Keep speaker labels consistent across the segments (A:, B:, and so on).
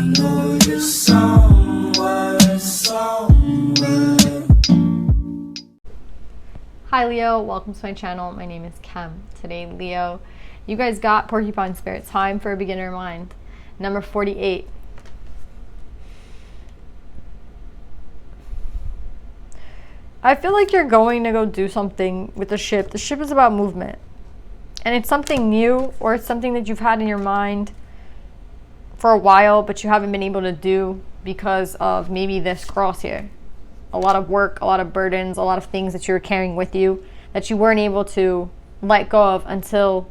A: know you're somewhere, somewhere.
B: Hi Leo, welcome to my channel. My name is Kem. Today, Leo, you guys got Porcupine Spirit, Time for a Beginner Mind, number 48. I feel like you're going to go do something with the ship. The ship is about movement. And it's something new, or it's something that you've had in your mind for a while, but you haven't been able to do because of maybe this cross here. A lot of work, a lot of burdens, a lot of things that you were carrying with you that you weren't able to let go of until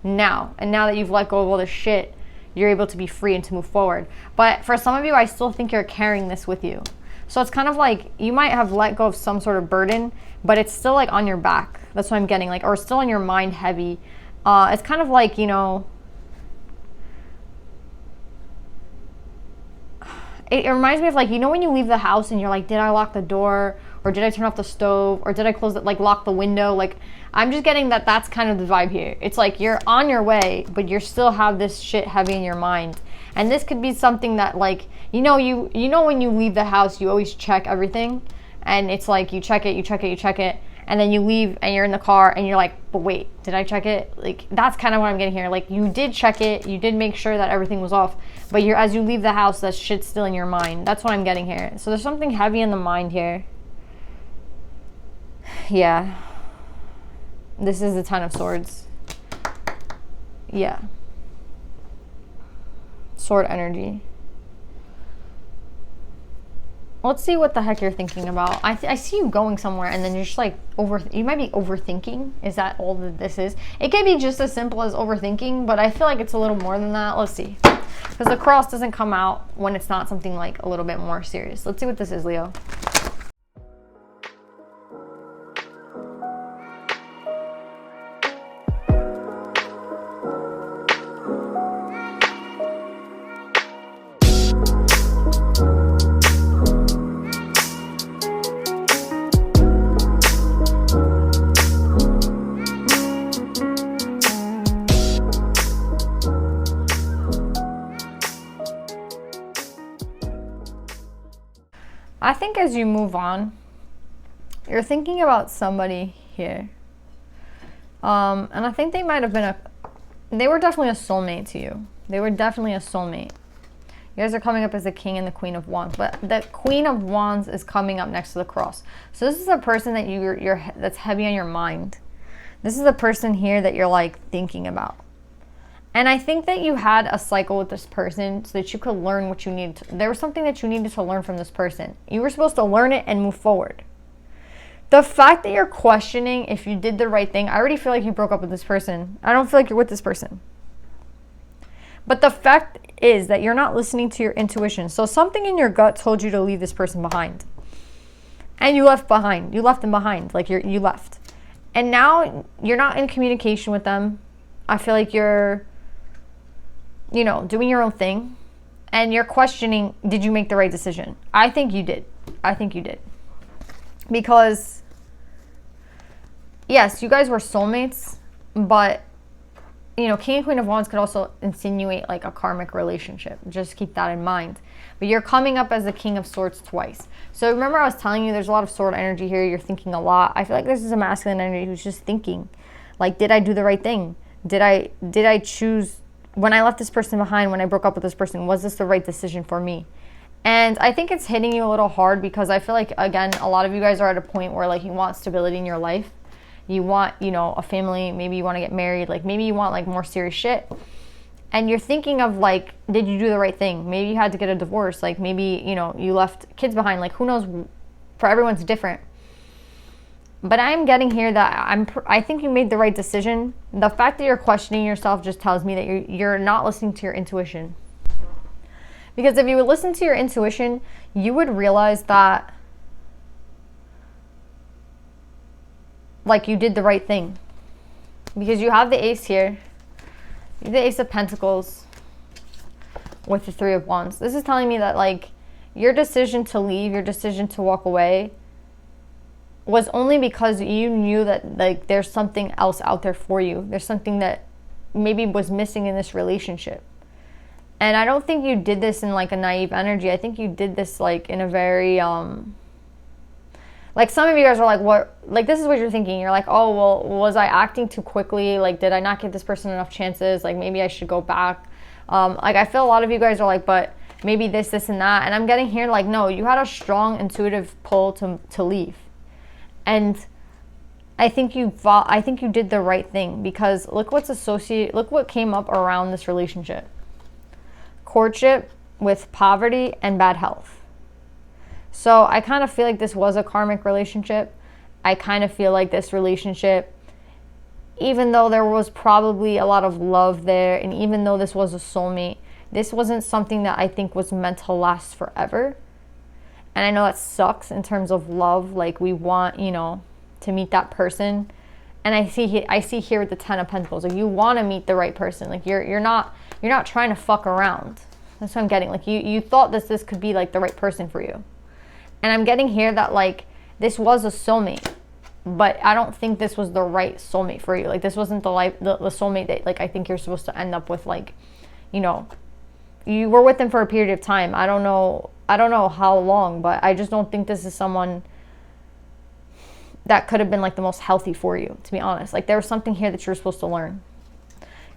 B: now. And now that you've let go of all this shit, you're able to be free and to move forward. But for some of you, I still think you're carrying this with you. So it's kind of like you might have let go of some sort of burden, but it's still like on your back. That's what I'm getting, like, or still on your mind heavy. It's kind of like, you know, it reminds me of, like, you know, when you leave the house and you're like, did I lock the door, or did I turn off the stove, or did I close it, like lock the window? Like, I'm just getting that that's kind of the vibe here. It's like you're on your way, but you still have this shit heavy in your mind. And this could be something that, like, you know when you leave the house, you always check everything, and it's like you check it, and then you leave and you're in the car and you're like, but wait, did I check it? Like, that's kind of what I'm getting here. Like, you did check it, you did make sure that everything was off, but as you leave the house, that shit's still in your mind. That's what I'm getting here. So there's something heavy in the mind here. Yeah. This is the Ten of Swords. Yeah. Sword energy. Let's see what the heck you're thinking about. I see you going somewhere, and then you're just like you might be overthinking. Is that all that this is? It could be just as simple as overthinking, but I feel like it's a little more than that. Let's see. Because the cross doesn't come out when it's not something like a little bit more serious. Let's see what this is, Leo. I think as you move on, you're thinking about somebody here. And I think they might have been they were definitely a soulmate to you. They were definitely a soulmate. You guys are coming up as the King and the Queen of Wands, but the Queen of Wands is coming up next to the cross. So this is a person that that's heavy on your mind. This is a person here that you're like thinking about. And I think that you had a cycle with this person so that you could learn what you needed to. There was something that you needed to learn from this person. You were supposed to learn it and move forward. The fact that you're questioning if you did the right thing, I already feel like you broke up with this person. I don't feel like you're with this person. But the fact is that you're not listening to your intuition. So something in your gut told you to leave this person behind. And you left behind. You left them behind. Like you left. And now you're not in communication with them. I feel like you're, you know, doing your own thing, and you're questioning, did you make the right decision? I think you did. I think you did. Because, yes, you guys were soulmates, but, you know, King and Queen of Wands could also insinuate like a karmic relationship. Just keep that in mind. But you're coming up as the King of Swords twice. So remember I was telling you there's a lot of sword energy here. You're thinking a lot. I feel like this is a masculine energy who's just thinking, like, did I do the right thing? Did I choose, when I left this person behind, when I broke up with this person, was this the right decision for me? And I think it's hitting you a little hard because I feel like, again, a lot of you guys are at a point where, like, you want stability in your life. You want, you know, a family. Maybe you want to get married. Like, maybe you want, like, more serious shit. And you're thinking of, like, did you do the right thing? Maybe you had to get a divorce. Like, maybe, you know, you left kids behind. Like, who knows? For everyone's different. But I'm getting here that I think you made the right decision. The fact that you're questioning yourself just tells me that you're not listening to your intuition. Because if you would listen to your intuition, you would realize that, like, you did the right thing. Because you have the Ace here. You have the Ace of Pentacles with the Three of Wands. This is telling me that, like, your decision to leave, your decision to walk away was only because you knew that, like, there's something else out there for you. There's something that maybe was missing in this relationship. And I don't think you did this in like a naive energy. I think you did this like in a very like some of you guys are like, what, like this is what you're thinking. You're like, oh, well, was I acting too quickly? Like, did I not give this person enough chances? Like, maybe I should go back. Like, I feel a lot of you guys are like, but maybe this, and that. And I'm getting here like, no, you had a strong intuitive pull to leave. And I think you did the right thing, because look what came up around this relationship. Courtship with poverty and bad health. So I kind of feel like this was a karmic relationship. I kind of feel like this relationship, even though there was probably a lot of love there, and even though this was a soulmate, this wasn't something that I think was meant to last forever. And I know that sucks in terms of love. Like, we want, you know, to meet that person. And I see here with the 10 of Pentacles, like, you want to meet the right person. Like, you're not trying to fuck around. That's what I'm getting. Like, you thought this could be like the right person for you. And I'm getting here that like this was a soulmate, but I don't think this was the right soulmate for you. Like, this wasn't the soulmate that like I think you're supposed to end up with. Like, you know, you were with them for a period of time. I don't know how long, but I just don't think this is someone that could have been like the most healthy for you, to be honest. Like, there was something here that you were supposed to learn.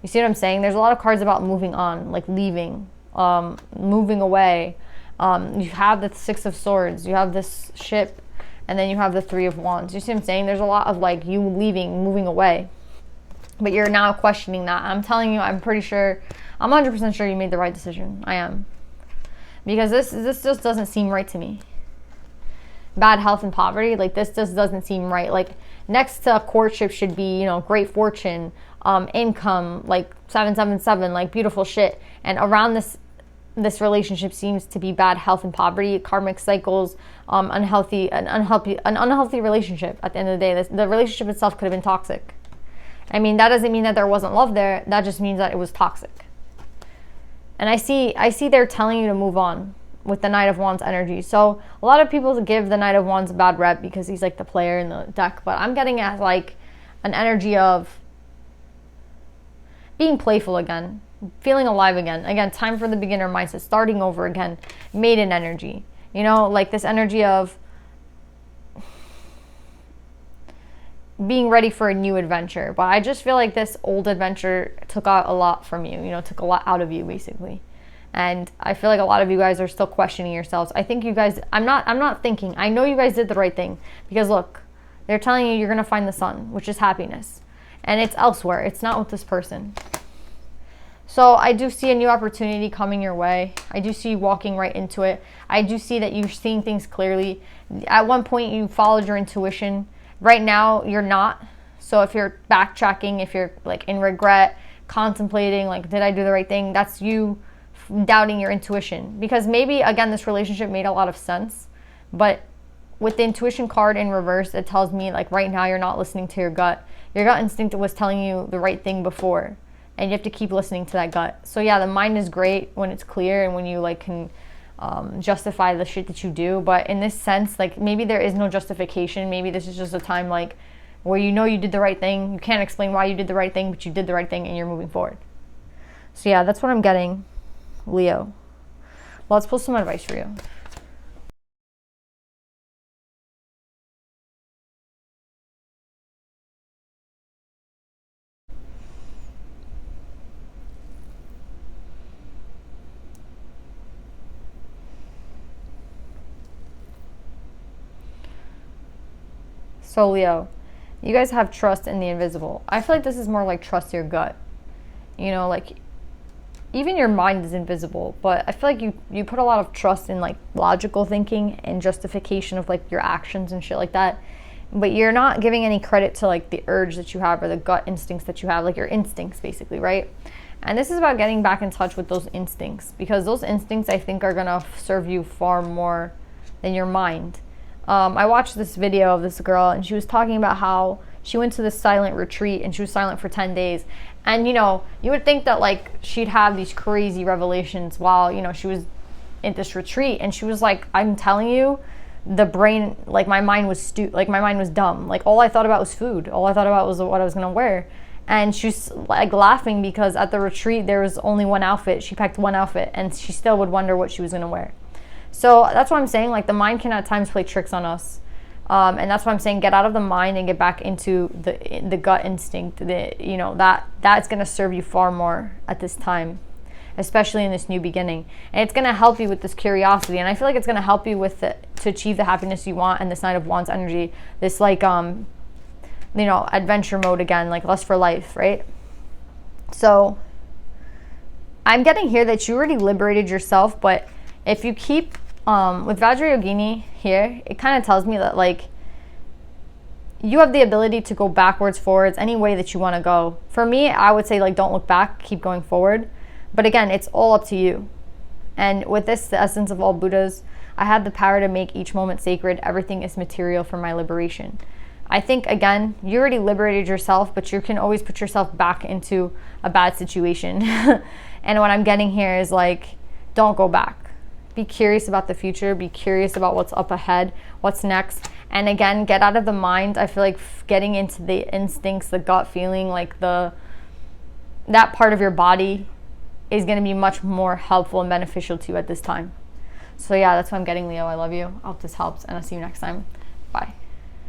B: You see what I'm saying? There's a lot of cards about moving on, like leaving, moving away. You have the 6 of Swords, you have this ship, and then you have the 3 of Wands. You see what I'm saying? There's a lot of like you leaving, moving away, but you're now questioning that. I'm telling you, I'm pretty sure, I'm 100% sure you made the right decision. I am. Because this just doesn't seem right to me. Bad health and poverty, like this just doesn't seem right. Like, next to courtship should be, you know, great fortune, income, like 777, like beautiful shit. And around this relationship seems to be bad health and poverty, karmic cycles, an unhealthy relationship. At the end of the day, the relationship itself could have been toxic. I mean, that doesn't mean that there wasn't love there. That just means that it was toxic. And I see they're telling you to move on with the Knight of Wands energy. So a lot of people give the Knight of Wands a bad rep because he's like the player in the deck, but I'm getting at like an energy of being playful again, feeling alive again. Again, time for the beginner mindset, starting over again, maiden energy. You know, like this energy of being ready for a new adventure. But I just feel like this old adventure took out a lot from you, you know, took a lot out of you basically. And I feel like a lot of you guys are still questioning yourselves. I think you guys, I'm not thinking, I know you guys did the right thing, because look, they're telling you you're going to find the sun, which is happiness. And it's elsewhere. It's not with this person. So I do see a new opportunity coming your way. I do see you walking right into it. I do see that you're seeing things clearly. At one point you followed your intuition. Right now you're not. So if you're backtracking, if you're like in regret, contemplating, like, did I do the right thing? That's you doubting your intuition. Because maybe, again, this relationship made a lot of sense. But with the intuition card in reverse, it tells me like right now you're not listening to your gut. Your gut instinct was telling you the right thing before. And you have to keep listening to that gut. So yeah, the mind is great when it's clear and when you like can justify the shit that you do. But in this sense, like maybe there is no justification. Maybe this is just a time like where you know you did the right thing. You can't explain why you did the right thing, but you did the right thing and you're moving forward. So yeah, that's what I'm getting, Leo. Well, let's pull some advice for you. So Leo, you guys have trust in the invisible. I feel like this is more like trust your gut. You know, like even your mind is invisible, but I feel like you put a lot of trust in like logical thinking and justification of like your actions and shit like that. But you're not giving any credit to like the urge that you have or the gut instincts that you have, like your instincts basically, right? And this is about getting back in touch with those instincts, because those instincts I think are gonna serve you far more than your mind. I watched this video of this girl and she was talking about how she went to this silent retreat and she was silent for 10 days. And, you know, you would think that like she'd have these crazy revelations while, you know, she was in this retreat. And she was like, I'm telling you, the brain, like my mind was dumb. Like all I thought about was food. All I thought about was what I was going to wear. And she's like laughing because at the retreat there was only one outfit. She picked one outfit and she still would wonder what she was going to wear. So that's what I'm saying. Like the mind can at times play tricks on us. And that's why I'm saying get out of the mind and get back into the gut instinct. That's going to serve you far more at this time, especially in this new beginning. And it's going to help you with this curiosity. And I feel like it's going to help you with to achieve the happiness you want. And this Knight of Wands energy, this like adventure mode again, like lust for life, right? So I'm getting here that you already liberated yourself, but if you keep with Vajrayogini here, it kind of tells me that like you have the ability to go backwards, forwards, any way that you want to go. For me, I would say like don't look back, keep going forward. But again, it's all up to you. And with this, the essence of all Buddhas, I have the power to make each moment sacred. Everything is material for my liberation. I think, again, you already liberated yourself, but you can always put yourself back into a bad situation. And what I'm getting here is like, don't go back. Be curious about the future. Be curious about what's up ahead, what's next. And again, get out of the mind. I feel like getting into the instincts, the gut feeling, like that part of your body is going to be much more helpful and beneficial to you at this time. So yeah, that's what I'm getting, Leo. I love you. I hope this helps, and I'll see you next time. Bye.